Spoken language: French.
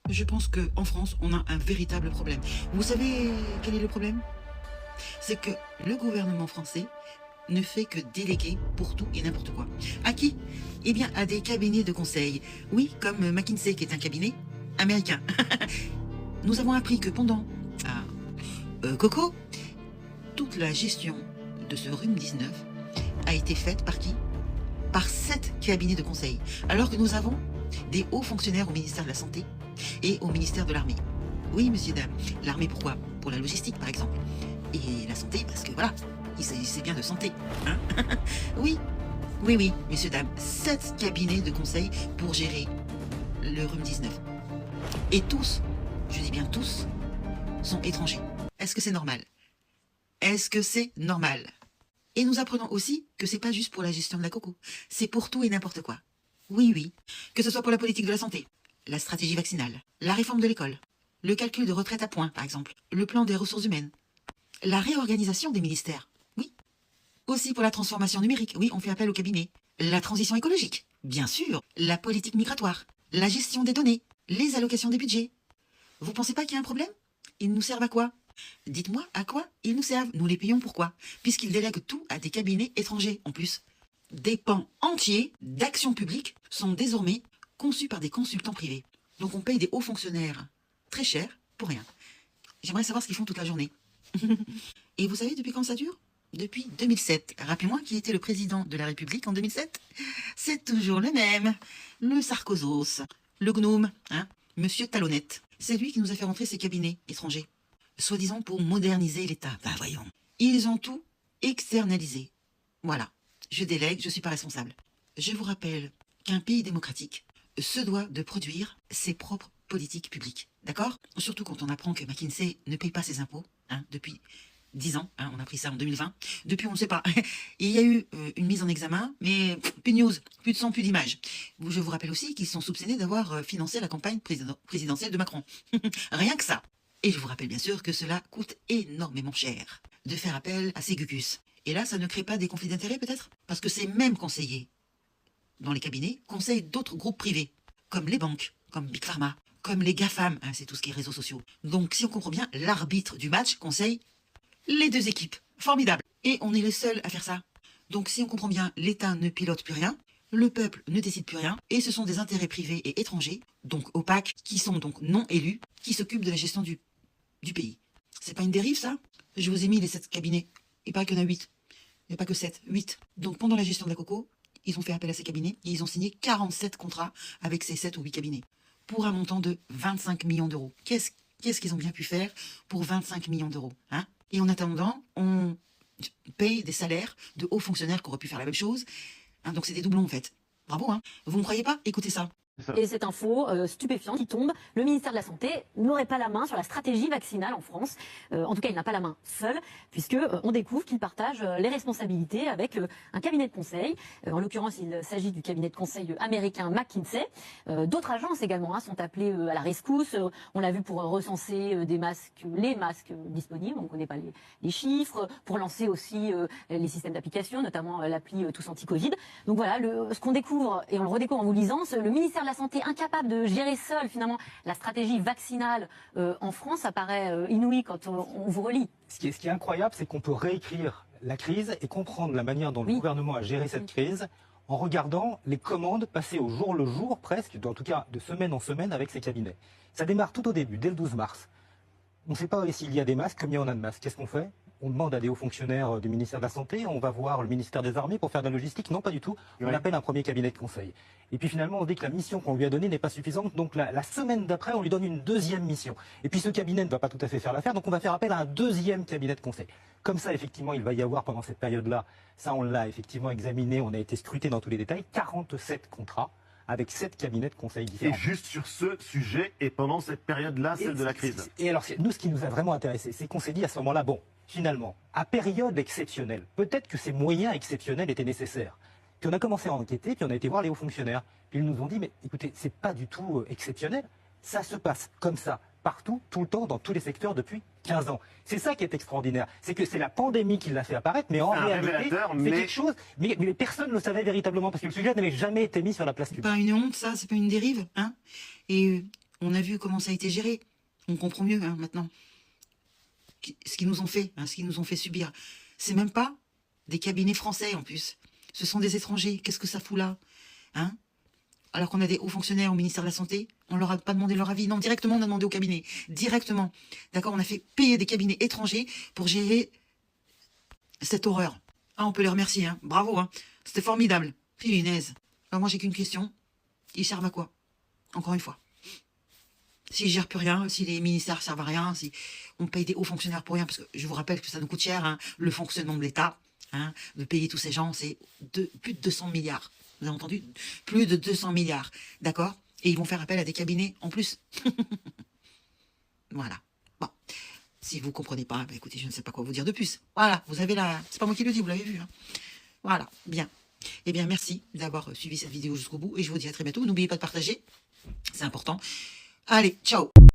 Je pense qu'en France, on a un véritable problème. Vous savez quel est le problème? C'est que le gouvernement français ne fait que déléguer pour tout et n'importe quoi. À qui? Eh bien, à des cabinets de conseil. Oui, comme McKinsey, qui est un cabinet américain. Nous avons appris que pendant Coco, toute la gestion de ce rhume 19 a été faite par qui? Par 7 cabinets de conseil. Alors que nous avons des hauts fonctionnaires au ministère de la Santé et au ministère de l'Armée. Oui, monsieur, dame. L'armée, pourquoi? Pour la logistique, par exemple. Et la santé, parce que voilà, il s'agissait bien de santé. Hein. Oui, oui, messieurs, dames. 7 cabinets de conseil pour gérer le rhume 19. Et tous, je dis bien tous, sont étrangers. Est-ce que c'est normal? Est-ce que c'est normal? Et nous apprenons aussi que c'est pas juste pour la gestion de la coco, c'est pour tout et n'importe quoi. Oui, que ce soit pour la politique de la santé, la stratégie vaccinale, la réforme de l'école, le calcul de retraite à points, par exemple, le plan des ressources humaines, la réorganisation des ministères, oui. Aussi pour la transformation numérique, oui, on fait appel au cabinet. La transition écologique, bien sûr. La politique migratoire, la gestion des données, les allocations des budgets. Vous pensez pas qu'il y a un problème? Ils nous servent à quoi? Dites-moi à quoi ils nous servent. Nous les payons pourquoi? Puisqu'ils délèguent tout à des cabinets étrangers, en plus. Des pans entiers d'action publique sont désormais conçus par des consultants privés. Donc on paye des hauts fonctionnaires très cher pour rien. J'aimerais savoir ce qu'ils font toute la journée. Et vous savez depuis quand ça dure? Depuis 2007. Rappelez-moi qui était le président de la République en 2007. C'est toujours le même. Le Sarkozos. Le gnome, hein, Monsieur Talonnette. C'est lui qui nous a fait rentrer ces cabinets étrangers. Soi-disant pour moderniser l'État. Ben voyons. Ils ont tout externalisé. Voilà. Je délègue, je ne suis pas responsable. Je vous rappelle qu'un pays démocratique se doit de produire ses propres politiques publiques. D'accord? Surtout quand on apprend que McKinsey ne paye pas ses impôts, hein, depuis 10 ans, hein, on a pris ça en 2020. Depuis, on ne sait pas. Il y a eu une mise en examen, mais plus de news, plus de son, plus d'images. Je vous rappelle aussi qu'ils sont soupçonnés d'avoir financé la campagne présidentielle de Macron. Rien que ça. Et je vous rappelle bien sûr que cela coûte énormément cher de faire appel à ces gugus. Et là, ça ne crée pas des conflits d'intérêts peut-être? Parce que ces mêmes conseillers dans les cabinets conseillent d'autres groupes privés, comme les banques, comme Big Pharma, comme les GAFAM, hein, c'est tout ce qui est réseaux sociaux. Donc si on comprend bien, l'arbitre du match conseille les deux équipes. Formidable. Et on est les seuls à faire ça. Donc si on comprend bien, l'État ne pilote plus rien, le peuple ne décide plus rien, et ce sont des intérêts privés et étrangers, donc opaques, qui sont donc non élus, qui s'occupent de la gestion du pays. C'est pas une dérive ça? Je vous ai mis les 7 cabinets. Il paraît qu'il y en a 8. Il n'y a pas que 7, 8. Donc pendant la gestion de la coco, ils ont fait appel à ces cabinets et ils ont signé 47 contrats avec ces 7 ou 8 cabinets pour un montant de 25 millions d'euros. Qu'est-ce qu'ils ont bien pu faire pour 25 millions d'euros, hein? Et en attendant, on paye des salaires de hauts fonctionnaires qui auraient pu faire la même chose. Hein, donc c'est des doublons en fait. Bravo, hein? Vous ne me croyez pas? Écoutez ça. Et cette info stupéfiante qui tombe, le ministère de la Santé n'aurait pas la main sur la stratégie vaccinale en France. En tout cas, il n'a pas la main seul, puisque on découvre qu'il partage les responsabilités avec un cabinet de conseil. En l'occurrence, il s'agit du cabinet de conseil américain McKinsey. D'autres agences également sont appelées à la rescousse. On l'a vu pour recenser les masques disponibles, on ne connaît pas les chiffres, pour lancer aussi les systèmes d'application, notamment l'appli Tous Anti-Covid. Donc voilà, ce qu'on découvre, et on le redécouvre en vous lisant, le ministère de la Santé incapable de gérer seul finalement la stratégie vaccinale en France, ça paraît inouï quand on vous relit. Ce qui est incroyable, c'est qu'on peut réécrire la crise et comprendre la manière dont le gouvernement a géré cette crise en regardant les commandes passées au jour le jour presque, en tout cas de semaine en semaine avec ces cabinets. Ça démarre tout au début, dès le 12 mars. On ne sait pas s'il y a des masques, combien on a de masques. Qu'est-ce qu'on fait? On demande à des hauts fonctionnaires du ministère de la Santé, on va voir le ministère des Armées pour faire de la logistique. Non, pas du tout. On appelle un premier cabinet de conseil. Et puis finalement, on dit que la mission qu'on lui a donnée n'est pas suffisante. Donc la semaine d'après, on lui donne une deuxième mission. Et puis ce cabinet ne va pas tout à fait faire l'affaire. Donc on va faire appel à un deuxième cabinet de conseil. Comme ça, effectivement, il va y avoir pendant cette période-là, ça on l'a effectivement examiné, on a été scruté dans tous les détails, 47 contrats avec 7 cabinets de conseil différents. Et juste sur ce sujet, et pendant cette période-là, celle de la crise. Et alors, nous, ce qui nous a vraiment intéressé, c'est qu'on s'est dit à ce moment-là, bon, finalement, à période exceptionnelle, peut-être que ces moyens exceptionnels étaient nécessaires. Puis on a commencé à enquêter, puis on a été voir les hauts fonctionnaires. Puis ils nous ont dit, mais écoutez, c'est pas du tout exceptionnel. Ça se passe comme ça, partout, tout le temps, dans tous les secteurs depuis 15 ans. C'est ça qui est extraordinaire. C'est que c'est la pandémie qui l'a fait apparaître, mais en réalité, c'est quelque chose, mais personne ne le savait véritablement, parce que le sujet n'avait jamais été mis sur la place publique. C'est pas une honte, ça? C'est pas une dérive, hein? Et On a vu comment ça a été géré. On comprend mieux hein, maintenant ce qu'ils nous ont fait, hein, ce qu'ils nous ont fait subir. C'est même pas des cabinets français en plus. Ce sont des étrangers. Qu'est-ce que ça fout là hein? Alors qu'on a des hauts fonctionnaires au ministère de la Santé, on leur a pas demandé leur avis. Non, directement, on a demandé au cabinet. Directement. D'accord, on a fait payer des cabinets étrangers pour gérer cette horreur. Ah, on peut les remercier, hein. Bravo, hein. C'était formidable. Punaise. Alors moi, j'ai qu'une question. Ils servent à quoi? Encore une fois. S'ils gèrent plus rien, si les ministères servent à rien, si on paye des hauts fonctionnaires pour rien, parce que je vous rappelle que ça nous coûte cher, hein, le fonctionnement de l'État, hein, de payer tous ces gens, c'est plus de 200 milliards. Vous avez entendu? Plus de 200 milliards. D'accord? Et ils vont faire appel à des cabinets en plus. Voilà. Bon. Si vous comprenez pas, bah écoutez, je ne sais pas quoi vous dire de plus. Voilà. Vous avez la... C'est pas moi qui le dis, vous l'avez vu. Hein. Voilà. Bien. Eh bien, merci d'avoir suivi cette vidéo jusqu'au bout. Et je vous dis à très bientôt. N'oubliez pas de partager. C'est important. Allez, ciao.